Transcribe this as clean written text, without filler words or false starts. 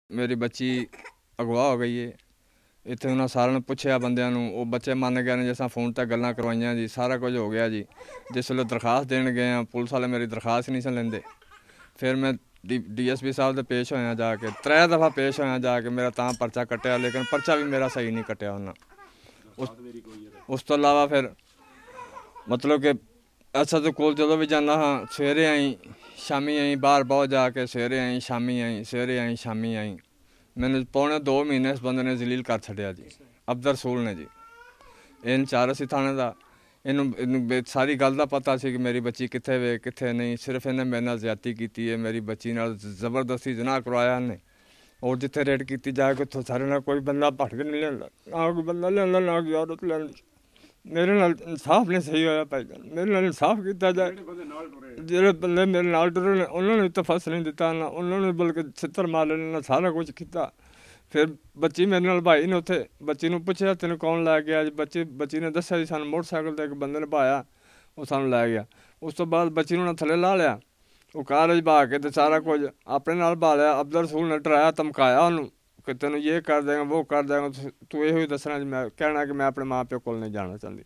ਮੇਰੀ ਬੱਚੀ ਅਗਵਾ ਹੋ ਗਈ ਹੈ। ਇੱਥੇ ਉਹਨਾਂ ਸਾਰਿਆਂ ਨੂੰ ਪੁੱਛਿਆ ਬੰਦਿਆਂ ਨੂੰ, ਉਹ ਬੱਚੇ ਮੰਨ ਗਏ ਨੇ। ਜਿਸ ਤਰ੍ਹਾਂ ਫੋਨ 'ਤੇ ਗੱਲਾਂ ਕਰਵਾਈਆਂ ਜੀ, ਸਾਰਾ ਕੁਝ ਹੋ ਗਿਆ ਜੀ। ਜਿਸ ਵੇਲੇ ਦਰਖਾਸਤ ਦੇਣ ਗਏ ਹਾਂ, ਪੁਲਿਸ ਵਾਲੇ ਮੇਰੀ ਦਰਖਾਸਤ ਨਹੀਂ ਸੀ ਲੈਂਦੇ। ਫਿਰ ਮੈਂ DSP ਸਾਹਿਬ ਦੇ ਪੇਸ਼ ਹੋਇਆ, ਜਾ ਕੇ 3 ਦਫਾ ਪੇਸ਼ ਹੋਇਆ ਜਾ ਕੇ। ਮੇਰਾ ਤਾਂ ਪਰਚਾ ਕੱਟਿਆ, ਲੇਕਿਨ ਪਰਚਾ ਵੀ ਮੇਰਾ ਸਹੀ ਨਹੀਂ ਕੱਟਿਆ ਉਹਨਾਂ। ਉਸ ਤੋਂ ਇਲਾਵਾ ਫਿਰ ਮਤਲਬ ਕਿ SHO ਕੋਲ ਜਦੋਂ ਵੀ ਜਾਂਦਾ ਹਾਂ, ਸਵੇਰੇ ਆਈ ਸ਼ਾਮੀ ਆਈ, ਬਾਹਰ ਬਹੁਤ ਜਾ ਕੇ ਸਵੇਰੇ ਆਈ ਸ਼ਾਮੀ ਆਈ, ਸਵੇਰੇ ਆਈ ਸ਼ਾਮੀ ਆਈ। ਮੈਨੂੰ ਪੌਣੇ 2 ਮਹੀਨੇ ਇਸ ਬੰਦੇ ਨੇ ਜ਼ਲੀਲ ਕਰ ਛੱਡਿਆ ਜੀ, ਅਬਦਰ ਰਸੂਲ ਨੇ ਜੀ। ਇਹ ਇੰਚਾਰਜ ਸੀ ਥਾਣੇ ਦਾ। ਇਹਨੂੰ ਸਾਰੀ ਗੱਲ ਦਾ ਪਤਾ ਸੀ ਕਿ ਮੇਰੀ ਬੱਚੀ ਕਿੱਥੇ ਵੇ ਕਿੱਥੇ ਨਹੀਂ। ਸਿਰਫ ਇਹਨੇ ਮੇਰੇ ਨਾਲ ਜ਼ਿਆਦਤੀ ਕੀਤੀ ਹੈ, ਮੇਰੀ ਬੱਚੀ ਨਾਲ ਜ਼ਬਰਦਸਤੀ ਜਨਾਹ ਕਰਵਾਇਆ ਇਹਨੇ। ਔਰ ਜਿੱਥੇ ਰੇਡ ਕੀਤੀ ਜਾਏ, ਉੱਥੋਂ ਸਾਰੇ ਨਾਲ ਕੋਈ ਬੰਦਾ ਭੱਟ ਕੇ ਨਹੀਂ ਲਿਆਂਦਾ, ਨਾ ਕੋਈ ਬੰਦਾ ਲਿਆਂਦਾ, ਨਾ ਕੋਈ ਔਰਤ ਲਿਆਂਦੀ। ਮੇਰੇ ਨਾਲ ਇਨਸਾਫ ਨਹੀਂ ਸਹੀ ਹੋਇਆ ਭਾਈ ਜਾਨ, ਮੇਰੇ ਨਾਲ ਇਨਸਾਫ ਕੀਤਾ ਜਾਏ। ਜਿਹੜੇ ਬੰਦੇ ਮੇਰੇ ਨਾਲ ਟੁਰੇ ਨੇ ਉਹਨਾਂ ਨੂੰ ਤਫਸ ਨਹੀਂ ਦਿੱਤਾ ਨਾ, ਉਹਨਾਂ ਨੂੰ ਬਲਕਿ ਛਿੱਤਰ ਮਾਰੇ ਨੇ, ਸਾਰਾ ਕੁਝ ਕੀਤਾ। ਫਿਰ ਬੱਚੀ ਮੇਰੇ ਨਾਲ ਭਾਈ ਨੇ ਉੱਥੇ ਬੱਚੀ ਨੂੰ ਪੁੱਛਿਆ ਤੈਨੂੰ ਕੌਣ ਲੈ ਗਿਆ ਜੀ। ਬੱਚੀ ਨੇ ਦੱਸਿਆ ਜੀ ਸਾਨੂੰ ਮੋਟਰਸਾਈਕਲ 'ਤੇ ਇੱਕ ਬੰਦੇ ਨੇ ਭਾਇਆ, ਉਹ ਸਾਨੂੰ ਲੈ ਗਿਆ। ਉਸ ਤੋਂ ਬਾਅਦ ਬੱਚੀ ਨੂੰ ਉਹਨਾਂ ਥੱਲੇ ਲਾ ਲਿਆ, ਉਹ ਕਾਗਜ਼ ਬਹਾ ਕੇ ਅਤੇ ਸਾਰਾ ਕੁਝ ਆਪਣੇ ਨਾਲ ਬਹਾ ਲਿਆ। ਅਬਦਰ ਰਸੂਲ ਨੇ ਡਰਾਇਆ ਧਮਕਾਇਆ ਉਹਨੂੰ ਕਿ ਤੈਨੂੰ ਇਹ ਕਰ ਦੇਗਾ, ਉਹ ਕਰ ਦੇਗਾ, ਤੂੰ ਇਹੋ ਹੀ ਦੱਸਣਾ ਜੀ। ਮੈਂ ਕਹਿਣਾ ਕਿ ਮੈਂ ਆਪਣੇ ਮਾਂ ਪਿਓ ਕੋਲ ਨਹੀਂ ਜਾਣਾ ਚਾਹੁੰਦੀ।